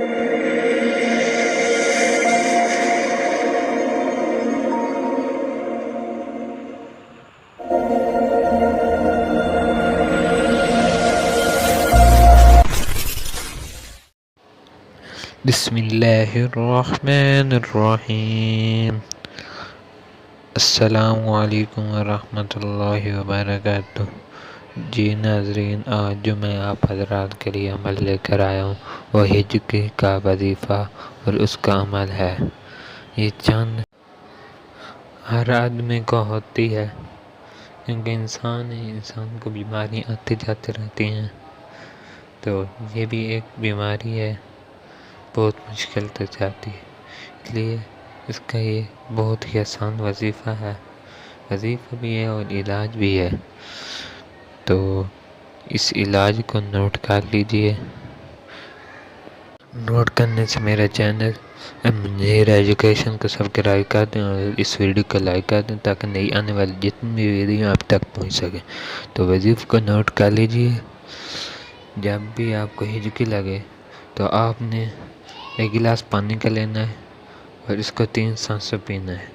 بسم اللہ الرحمن الرحیم۔ السلام علیکم ورحمۃ اللہ وبرکاتہ۔ جی ناظرین، آج جو میں آپ حضرات کے لیے عمل لے کر آیا ہوں وہ ہجکی کا وظیفہ اور اس کا عمل ہے۔ یہ چند ہر آدمی کو ہوتی ہے، کیونکہ انسان کو بیماریاں آتی جاتی رہتی ہیں، تو یہ بھی ایک بیماری ہے، بہت مشکل تک جاتی ہے، اس لیے اس کا یہ بہت ہی آسان وظیفہ ہے، وظیفہ بھی ہے اور علاج بھی ہے۔ تو اس علاج کو نوٹ کر لیجئے۔ نوٹ کرنے سے میرا چینل منیر ایجوکیشن کو سبسکرائب کر دیں اور اس ویڈیو کو لائک کر دیں تاکہ نئی آنے والی جتنی بھی ویڈیو آپ تک پہنچ سکیں۔ تو وظیفے کو نوٹ کر لیجئے۔ جب بھی آپ کو ہجکی لگے تو آپ نے ایک گلاس پانی کا لینا ہے اور اس کو 3 سانسوں پینا ہے۔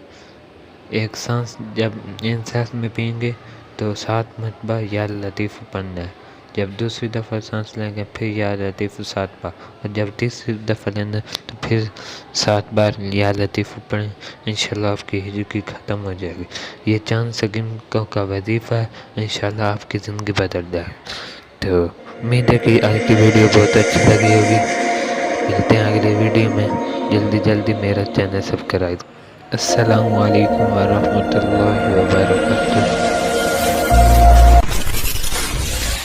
ایک سانس جب ان سانس میں پئیں گے تو 7 مرتبہ یا لطیف پڑھنا ہے۔ جب دوسری دفعہ سانس لیں گے پھر یا لطیف 7 بار، اور جب تیسری دفعہ لینا تو پھر 7 بار یا لطیف پڑھیں۔ انشاءاللہ آپ کی ہجکی ختم ہو جائے گی۔ یہ چند سیکنڈوں کا وظیفہ ہے، انشاءاللہ آپ کی زندگی بدل جائے گی۔ تو امید ہے کہ آج کی ویڈیو بہت اچھی لگی ہوگی۔ ملتے ہیں اگلی ویڈیو میں، جلدی میرا چینل سبسکرائب۔ السلام علیکم ورحمۃ اللہ وبرکاتہ۔